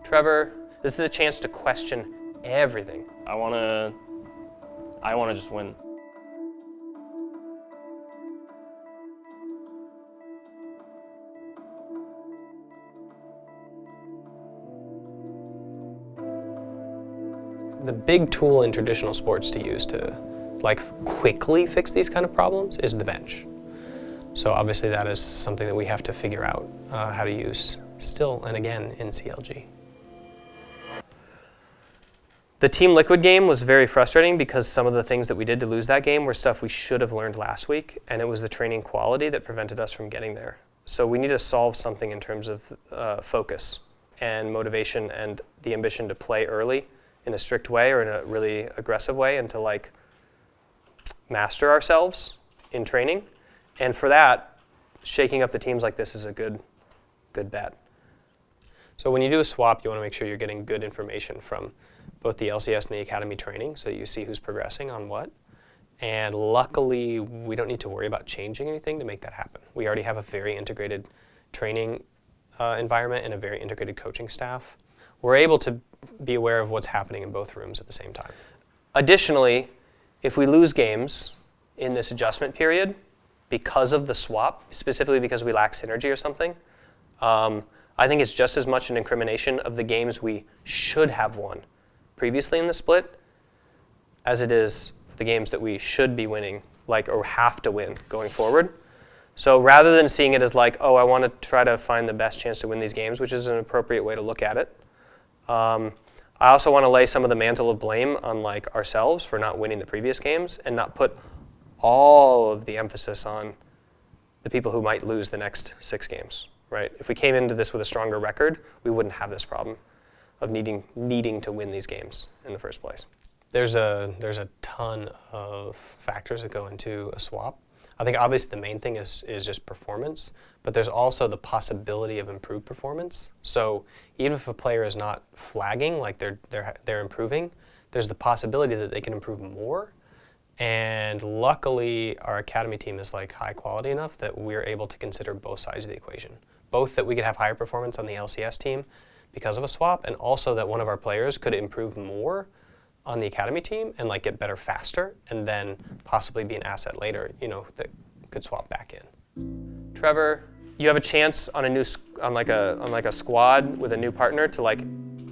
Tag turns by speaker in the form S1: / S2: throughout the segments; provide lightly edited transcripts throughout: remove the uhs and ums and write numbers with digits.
S1: Trevor, this is a chance to question everything.
S2: I want to just win.
S1: The big tool in traditional sports to use to quickly fix these kind of problems is the bench. So obviously that is something that we have to figure out how to use still and again in CLG. The Team Liquid game was very frustrating because some of the things that we did to lose that game were stuff we should have learned last week, and it was the training quality that prevented us from getting there. So we need to solve something in terms of focus and motivation and the ambition to play early in a strict way or in a really aggressive way and to master ourselves in training. And for that, shaking up the teams like this is a good bet. So when you do a swap, you want to make sure you're getting good information from both the LCS and the academy training so you see who's progressing on what. And luckily, we don't need to worry about changing anything to make that happen. We already have a very integrated training environment and a very integrated coaching staff. We're able to be aware of what's happening in both rooms at the same time. Additionally, if we lose games in this adjustment period because of the swap, specifically because we lack synergy or something, I think it's just as much an incrimination of the games we should have won previously in the split as it is the games that we should be winning, or have to win going forward. So rather than seeing it as oh, I want to try to find the best chance to win these games, which is an appropriate way to look at it, I also want to lay some of the mantle of blame on ourselves for not winning the previous games and not put all of the emphasis on the people who might lose the next 6 games, right? If we came into this with a stronger record, we wouldn't have this problem of needing to win these games in the first place. There's a ton of factors that go into a swap. I think obviously the main thing is just performance, but there's also the possibility of improved performance. So even if a player is not flagging, they're improving, there's the possibility that they can improve more. And luckily, our academy team is high quality enough that we're able to consider both sides of the equation. Both that we could have higher performance on the LCS team because of a swap, and also that one of our players could improve more on the academy team and get better faster, and then possibly be an asset later, that could swap back in. Trevor, you have a chance on a squad with a new partner to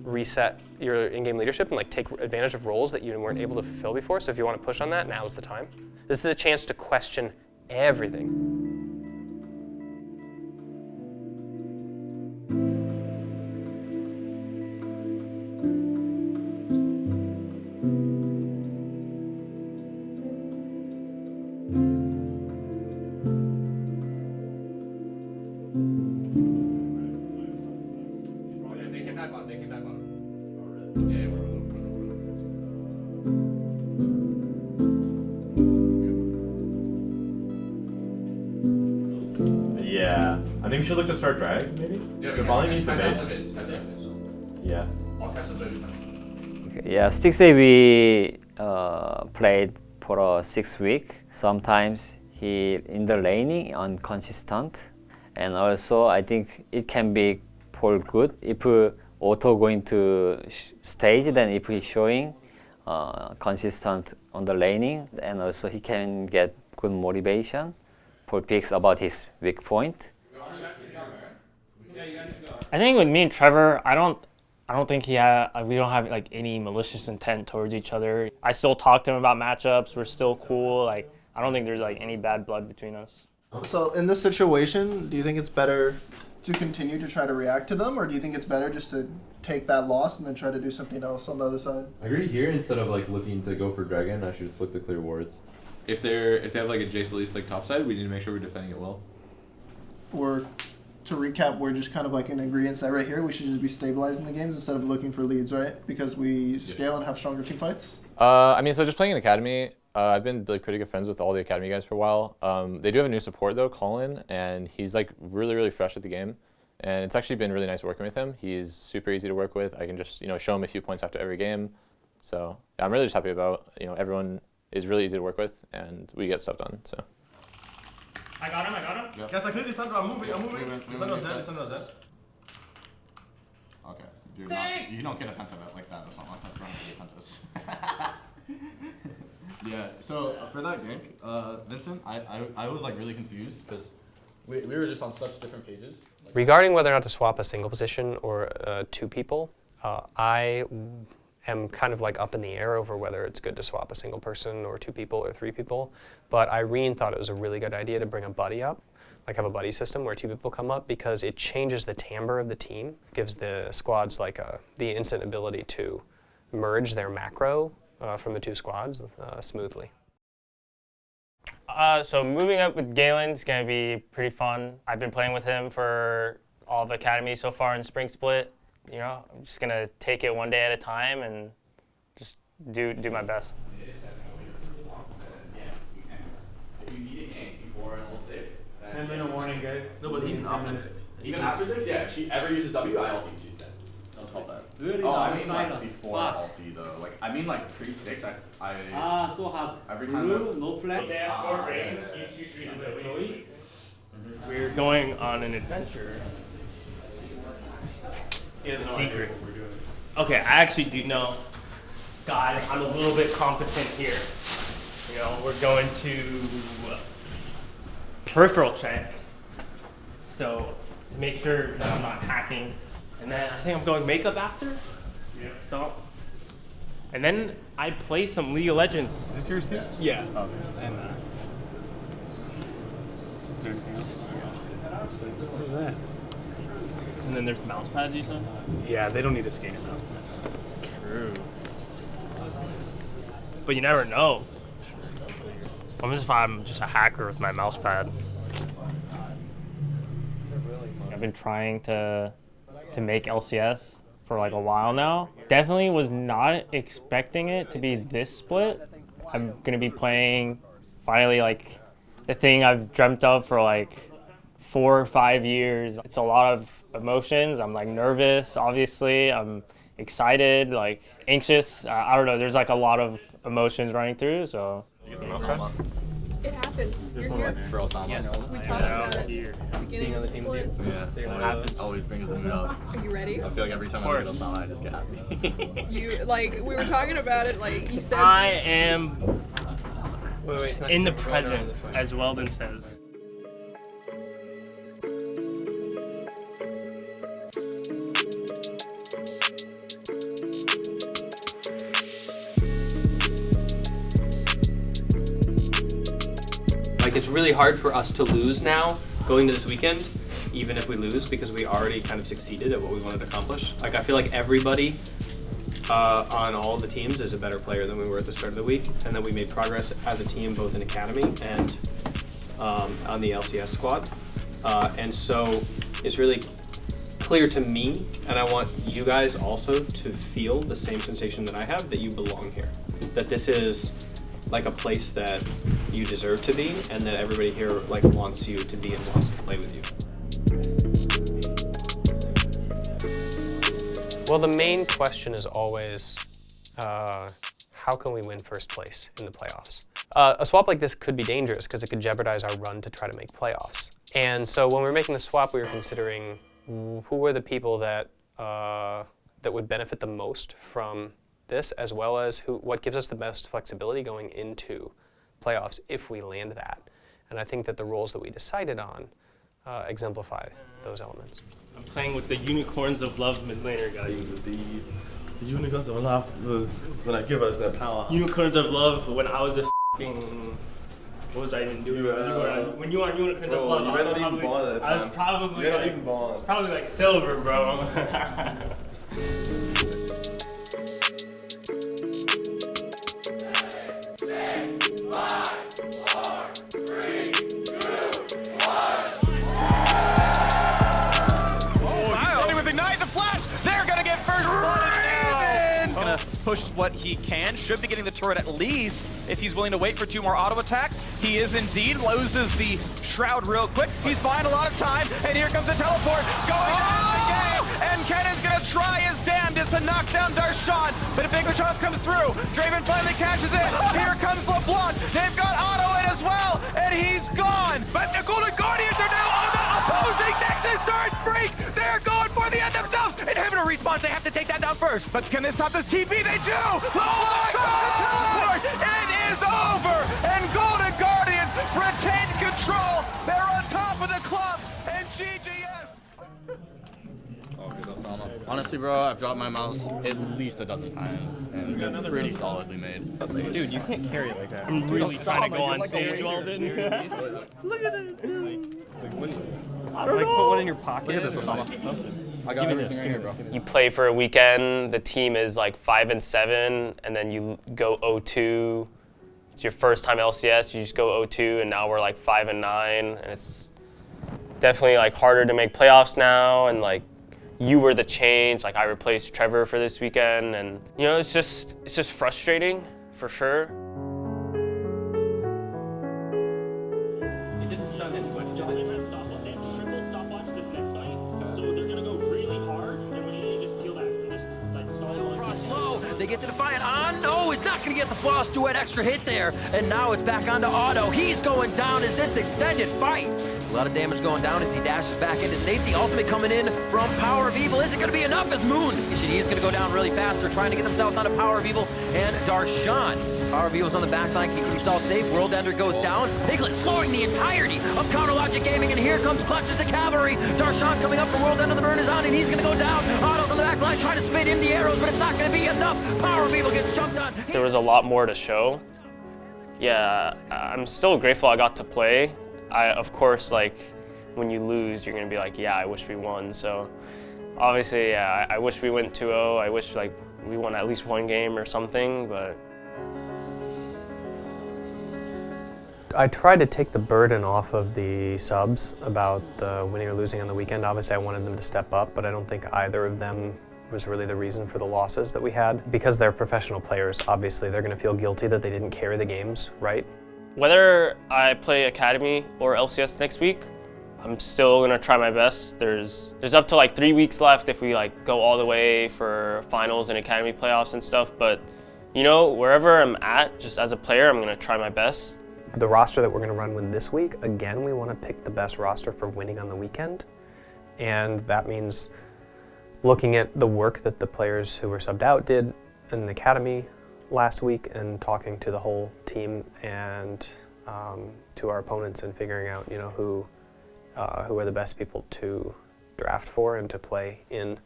S1: reset your in-game leadership and take advantage of roles that you weren't able to fulfill before. So if you want to push on that, now's the time. This is a chance to question everything.
S3: Yeah, I think we should look to start drag, maybe? Yeah, the volley needs the base. Yeah.
S4: Yeah, Stixxay we played for 6 weeks. Sometimes he in the laning inconsistent, and also I think it can be for good if auto going to stage. Then if he's showing consistent on the laning, and also he can get good motivation for picks about his weak point.
S2: I think with me and Trevor, I don't think we don't have any malicious intent towards each other. I still talk to him about matchups. We're still cool. I don't think there's any bad blood between us.
S5: So in this situation, do you think it's better to continue to try to react to them, or do you think it's better just to take that loss and then try to do something else on the other side?
S3: I agree here, instead of looking to go for dragon, I should just look to clear wards.
S6: If they have a Jace at least top side, we need to make sure we're defending it well.
S5: Or to recap, we're just kind of in agreement that right here we should just be stabilizing the games instead of looking for leads, right? Because we scale and have stronger team fights.
S7: So just playing in academy, I've been pretty good friends with all the academy guys for a while. They do have a new support though, Colin, and he's really, really fresh at the game. And it's actually been really nice working with him. He's super easy to work with. I can just show him a few points after every game. So yeah, I'm really just happy about everyone is really easy to work with, and we get stuff done. So.
S2: I got him.
S3: Yeah. Guys, I killed Lissandra. I'm moving. Lissandra's dead.
S8: Okay. You're not, you don't get a penta like that or something. That's not how you pentas. Yeah. So for that gank, Vincent, I was like really confused because we were just on such different pages. Like,
S1: Regarding whether or not to swap a single position or 2 people, I am kind of like up in the air over whether it's good to swap a single person or 2 people or 3 people. But Irene thought it was a really good idea to bring a buddy up, like have a buddy system where 2 people come up, because it changes the timbre of the team, gives the squads like the instant ability to merge their macro from the 2 squads smoothly.
S2: So moving up with Galen's gonna be pretty fun. I've been playing with him for all of Academy so far in Spring Split. You know, I'm just gonna take it one day at a time and just do my best.
S3: If you need a gank before level 6,
S9: 10-minute warning, guys.
S3: No, but even after 6. Even after 6, yeah. If she ever uses W, I ult she's dead. Don't tell that.
S8: oh, I mean like before ulti though. Like I mean like pre-6, I
S9: So hard.
S8: every time.
S9: Blue, no flag.
S2: They have short range. We're going on an adventure.
S9: He has no idea what we're doing.
S2: Okay, I actually do know. God, I'm a little bit competent here. You know, we're going to peripheral check. So make sure that I'm not hacking. And then I think I'm going makeup after.
S9: Yeah.
S2: So, and then I play some League of Legends.
S9: Is this yours too?
S2: Yeah.
S9: Okay. And is there anything else? What is that?
S2: And then there's mouse pads, you said?
S9: Yeah, they don't need to scan it now.
S2: True. But you never know. What if I'm just a hacker with my mouse pad? I've been trying to make LCS for like a while now. Definitely was not expecting it to be this split. I'm gonna be playing finally like the thing I've dreamt of for like 4 or 5 years. It's a lot of emotions. I'm like nervous, obviously. I'm excited, like anxious. I don't know. There's like a lot of emotions running through. So.
S10: It happened. You're here.
S2: Yes.
S10: We talked about it. Beginning of the split.
S8: Yeah. Always brings it up.
S10: Are you ready?
S8: I feel like every time I get a I just get happy.
S10: You like we were talking about it. Like you said.
S2: I am in the present, as Weldon says.
S1: Like, it's really hard for us to lose now going to this weekend, even if we lose, because we already kind of succeeded at what we wanted to accomplish. Like, I feel like everybody on all of the teams is a better player than we were at the start of the week, and that we made progress as a team both in Academy and on the LCS squad. And so it's really clear to me, and I want you guys also to feel the same sensation that I have, that you belong here. That this is like a place that you deserve to be, and that everybody here like wants you to be and wants to play with you. Well, the main question is always, how can we win first place in the playoffs? A swap like this could be dangerous because it could jeopardize our run to try to make playoffs. And so when we were making the swap, we were considering who were the people that that would benefit the most from this, as well as what gives us the best flexibility going into playoffs if we land that. And I think that the roles that we decided on exemplify those elements.
S2: I'm playing with the Unicorns of Love mid laner, guys.
S8: The unicorns of love was when I give us that power.
S2: Unicorns of Love when I was a f***ing... What was I even doing? When you were on Unicorns of Love,
S8: you were not even born at the time.
S2: I was probably
S8: You were not
S2: like,
S8: even born.
S2: probably like silver, bro.
S11: Push what he can, should be getting the turret at least if he's willing to wait for 2 more auto attacks. He is indeed, loses the Shroud real quick. He's buying a lot of time, and here comes a teleport going to the game. And Ken is going to try his damnedest to knock down Darshan, but a big chance comes through. Draven finally catches it. Here comes LeBlanc. They've got auto in as well, and he's gone. But the Golden Guardians are now on the opposing Nexus turret freak. They're going for the end themselves. Inhibitor respawn. ones. They have to take that down first. But can they stop this TP? They do! Oh my God! It is over! And Golden Guardians retain control. They're on top of the club. And GGS.
S8: Honestly, bro, I've dropped my mouse at least a dozen times, and they're pretty solidly made.
S2: Dude, you can't carry it like that. I'm really trying to go on stage, Weldon.
S8: Look at it, dude.
S2: I don't know. Put one in your pocket.
S8: Look at this, Osama. I got everything right here, bro.
S1: You play for a weekend, the team is like 5-7, and then you go 0-2. It's your first time LCS, you just go 0-2, and now we're like 5-9, and it's definitely like harder to make playoffs now, and like you were the change. Like I replaced Trevor for this weekend, and you know it's just frustrating for sure.
S12: It didn't stun anybody. They messed stopwatch. They have triple stopwatch this next fight, so they're gonna go really hard, and when you just peel back, and just like stall.
S13: Frost low. They get to Defiant on. No, he's not gonna get the Floss duet extra hit there, and now it's back onto Otto. He's going down as this extended fight. A lot of damage going down as he dashes back into safety. Ultimate coming in from Power of Evil. Is it going to be enough as Moon? He's going to go down really fast. They're trying to get themselves onto Power of Evil and Darshan. Power of Evil's on the back line, keeping himself safe. World Ender goes down. Piglet slowing the entirety of Counter Logic Gaming, and here comes Clutch as the cavalry. Darshan coming up from World Ender. The burn is on, and he's going to go down. Otto's on the back line trying to spit in the arrows, but it's not going to be enough. Power of Evil gets jumped on.
S1: There was a lot more to show. Yeah, I'm still grateful I got to play. Of course, like, when you lose, you're gonna be like, yeah, I wish we won. So obviously, yeah, I wish we went 2-0. I wish like we won at least one game or something, but. I tried to take the burden off of the subs about the winning or losing on the weekend. Obviously, I wanted them to step up, but I don't think either of them was really the reason for the losses that we had. Because they're professional players, obviously, they're gonna feel guilty that they didn't carry the games, right? Whether I play Academy or LCS next week, I'm still gonna try my best. There's up to like 3 weeks left if we like go all the way for finals and Academy playoffs and stuff, but you know, wherever I'm at, just as a player, I'm gonna try my best. The roster that we're gonna run with this week, again, we wanna pick the best roster for winning on the weekend. And that means looking at the work that the players who were subbed out did in the Academy last week and talking to the whole team and to our opponents and figuring out, you know, who are the best people to draft for and to play in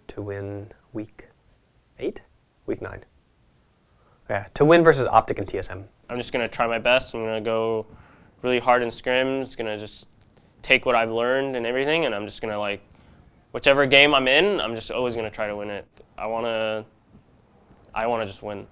S1: to win week 8? Week 9. Yeah, to win versus Optic and TSM. I'm just gonna try my best. I'm gonna go really hard in scrims, gonna just take what I've learned and everything, and I'm just gonna like, whichever game I'm in, I'm just always gonna try to win it. I wanna just win.